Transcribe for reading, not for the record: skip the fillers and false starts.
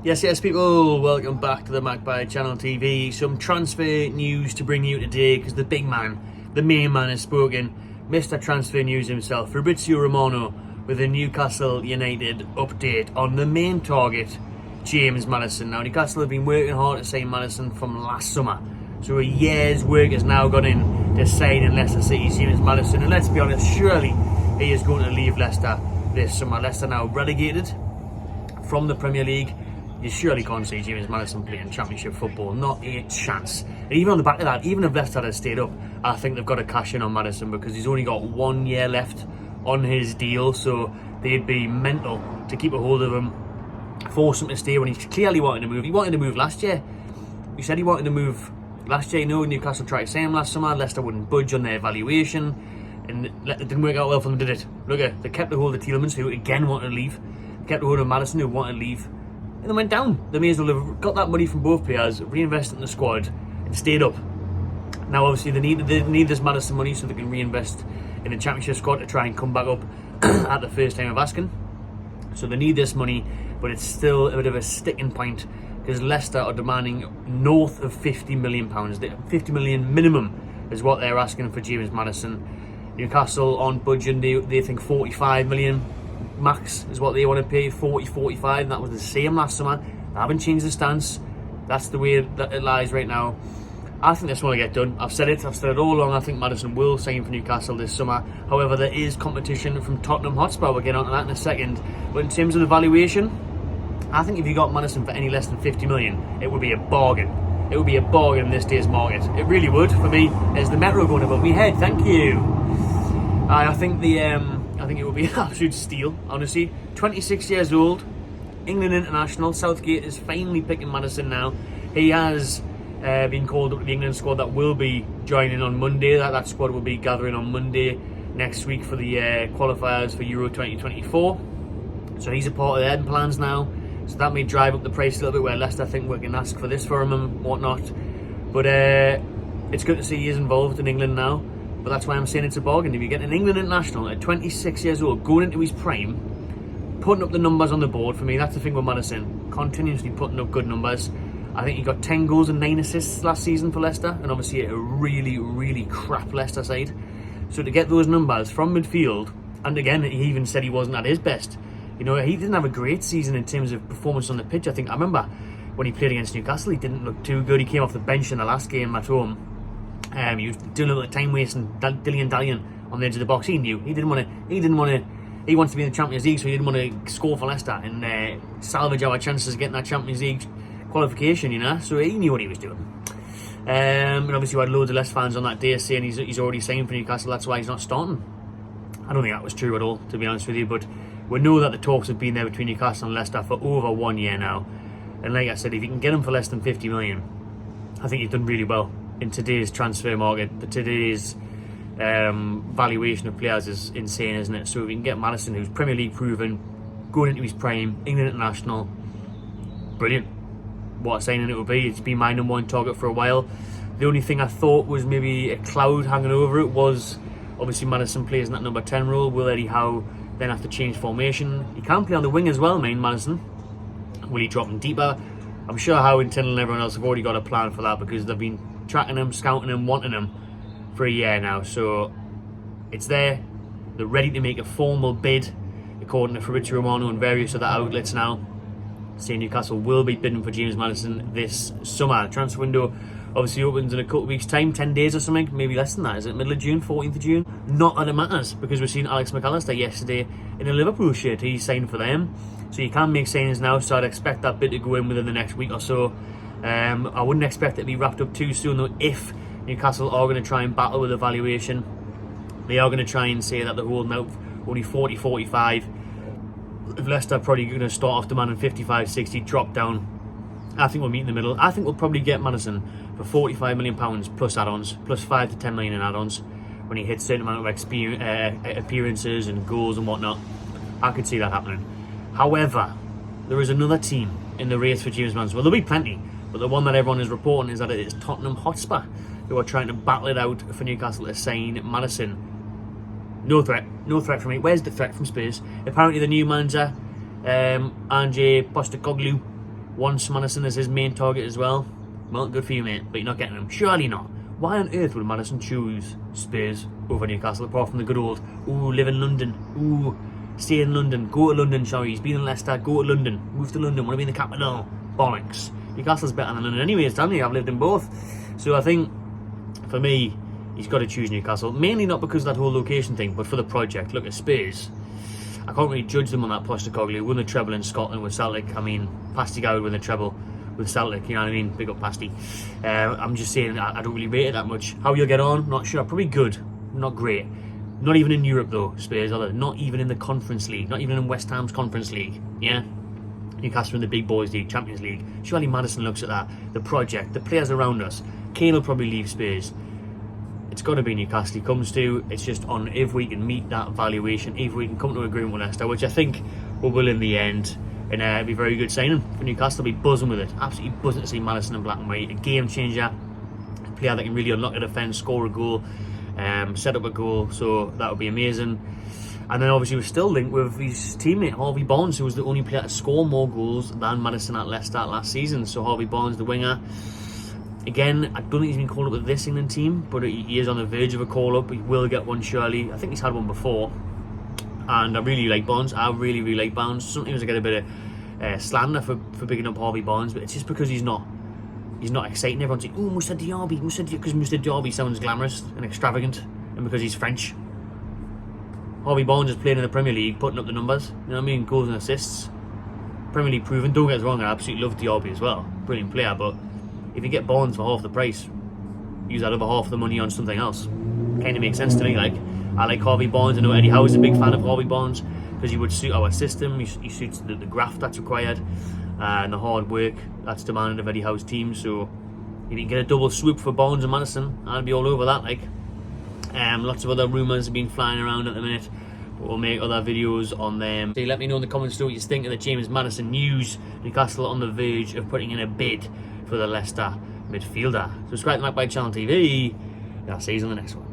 Yes, people, welcome back to the Magpie Channel TV. Some transfer news to bring you today because the big man, the main man has spoken. Mr. Transfer News himself, Fabrizio Romano, with a Newcastle United update on the main target, James Maddison. Now, Newcastle have been working hard to sign Maddison from last summer. So a year's work has now gone in to signing Leicester City's James Maddison. And let's be honest, surely he is going to leave Leicester this summer. Leicester now relegated from the Premier League. You surely can't see James Maddison playing Championship football, not a chance. And even on the back of that, even if Leicester had stayed up, I think they've got to cash in on Maddison because he's only got 1 year left on his deal, so they'd be mental to keep a hold of him, force him to stay when he clearly wanted to move. He wanted to move last year. He said he wanted to move last year. You know, Newcastle tried to sign him last summer. Leicester wouldn't budge on their valuation, and it didn't work out well for them, did it? Look, they kept a hold of Tielemans, who again wanted to leave. They kept a hold of Maddison, who wanted to leave. And they went down. They may as well have got that money from both players, reinvested in the squad, and stayed up. Now, obviously, they need this Maddison money so they can reinvest in the Championship squad to try and come back up at the first time of asking. So they need this money, but it's still a bit of a sticking point because Leicester are demanding north of £50 million. 50 million minimum is what they're asking for James Maddison. Newcastle on budget, they think 45 million. Max is what they want to pay, 40, 45, and that was the same last summer. They haven't changed the stance. That's the way that it lies right now. I think this one will get done. I've said it all along. I think Maddison will sign for Newcastle this summer. However, there is competition from Tottenham Hotspur. We'll get on to that in a second. But in terms of the valuation, I think if you got Maddison for any less than 50 million, it would be a bargain. It would be a bargain in this day's market. It really would. For me, there's the Metro going above my head. Thank you. I think it would be an absolute steal, honestly. 26 years old, England international. Southgate is finally picking Maddison now. He has been called up to the England squad that will be joining on Monday. That squad will be gathering on Monday next week for the qualifiers for Euro 2024. So he's a part of their plans now. So that may drive up the price a little bit, where Leicester think we can ask for this for him and whatnot. But it's good to see he is involved in England now. But that's why I'm saying it's a bargain. If you get an England international at 26 years old, going into his prime, putting up the numbers on the board, for me, that's the thing with Maddison. Continuously putting up good numbers. I think he got 10 goals and 9 assists last season for Leicester, and obviously a really, really crap Leicester side. So to get those numbers from midfield, and again, he even said he wasn't at his best. You know, he didn't have a great season in terms of performance on the pitch. I remember when he played against Newcastle, he didn't look too good. He came off the bench in the last game at home. He was doing a little time wasting, dilly-dallying on the edge of the box. He knew he wants to be in the Champions League, so he didn't want to score for Leicester and salvage our chances of getting that Champions League qualification, you know. So he knew what he was doing. And obviously we had loads of Leicester fans on that day saying he's already signed for Newcastle, that's why he's not starting. I don't think that was true at all, to be honest with you, but we know that the talks have been there between Newcastle and Leicester for over 1 year now. And like I said, if you can get him for less than 50 million, I think you've done really well. In today's transfer market, today's valuation of players is insane, isn't it? So if we can get Maddison, who's Premier League proven, going into his prime, England international, brilliant. What a signing it would be. It's been my #1 target for a while. The only thing I thought was maybe a cloud hanging over it was obviously Maddison plays in that number 10 role. Will Eddie Howe then have to change formation? He can play on the wing as well, Maddison. Will he drop him deeper? I'm sure Howe and Tindall and everyone else have already got a plan for that because they've been tracking him, scouting him, wanting him for a year now. So it's there. They're ready to make a formal bid, according to Fabrizio Romano and various other outlets now, saying Newcastle will be bidding for James Maddison this summer. The transfer window obviously opens in a couple of weeks' time, 10 days or something, maybe less than that. Is it middle of June, 14th of June? Not that it matters, because we've seen Alex McAllister yesterday in a Liverpool shirt. He signed for them. So you can make signings now, so I'd expect that bid to go in within the next week or so. I wouldn't expect it to be wrapped up too soon, though. If Newcastle are going to try and battle with the valuation, they are going to try and say that they're holding out only 40, 45. If Leicester are probably going to start off demanding 55, 60, drop down, I think we'll meet in the middle. I think we'll probably get Maddison for £45 million plus add-ons, plus 5 to 10 million in add-ons when he hits a certain amount of appearances and goals and whatnot. I could see that happening. However, there is another team in the race for James Maddison. Well, there'll be plenty. But the one that everyone is reporting is that it is Tottenham Hotspur who are trying to battle it out for Newcastle to sign Maddison. No threat from me. Where's the threat from Spurs? Apparently the new manager, Ange Postecoglou, wants Maddison as his main target as well. Well, good for you, mate, but you're not getting him. Surely not. Why on earth would Maddison choose Spurs over Newcastle, apart from the good old, ooh, live in London, ooh, stay in London, go to London, sorry, he's been in Leicester, go to London, move to London, want to be in the capital, bollocks. Newcastle's better than London anyway, haven't he? I've lived in both. So I think, for me, he's got to choose Newcastle, mainly not because of that whole location thing, but for the project. Look at Spurs. I can't really judge them on that. Postecoglou won the treble in Scotland with Celtic. I mean, Pasty Guy would win the treble with Celtic, you know what I mean? Big up Pasty. I'm just saying, I don't really rate it that much. How you'll get on, not sure. Probably good, not great. Not even in Europe though, Spurs, are they? Not even in the Conference League, not even in West Ham's Conference League, yeah? Newcastle in the Big Boys League, Champions League. Surely Maddison looks at that, the project, the players around us. Kane will probably leave Spurs. It's got to be Newcastle he comes to. It's just on if we can meet that valuation, if we can come to an agreement with Leicester, which I think we will in the end. And it'd be a very good signing for Newcastle. Be buzzing with it. Absolutely buzzing to see Maddison in black and white. A game changer. A player that can really unlock a defence, score a goal, set up a goal. So that would be amazing. And then obviously we're still linked with his teammate Harvey Barnes, who was the only player to score more goals than Maddison at Leicester last season. So Harvey Barnes, the winger. Again, I don't think he's been called up with this England team, but he is on the verge of a call-up. He will get one surely. I think he's had one before. And I really like Barnes. I really like Barnes. Sometimes I get a bit of slander for picking up Harvey Barnes, but it's just because he's not exciting. Everyone's like, oh, Moussa Diaby, because Moussa Diaby sounds glamorous and extravagant, and because he's French. Harvey Barnes is playing in the Premier League, putting up the numbers. You know what I mean? Goals and assists. Premier League proven. Don't get us wrong, I absolutely love Diaby as well. Brilliant player, but if you get Barnes for half the price, use that other half of the money on something else. Kind of makes sense to me. Like, I like Harvey Barnes. I know Eddie Howe's a big fan of Harvey Barnes because he would suit our system. He suits the graft that's required and the hard work that's demanded of Eddie Howe's team. So if you can get a double swoop for Barnes and Maddison, I'd be all over that. Like, lots of other rumours have been flying around at the minute, but we'll make other videos on them. So let me know in the comments what you think of the James Maddison news. Newcastle on the verge of putting in a bid for the Leicester midfielder. Subscribe to Magpie Channel TV. I'll see you on the next one.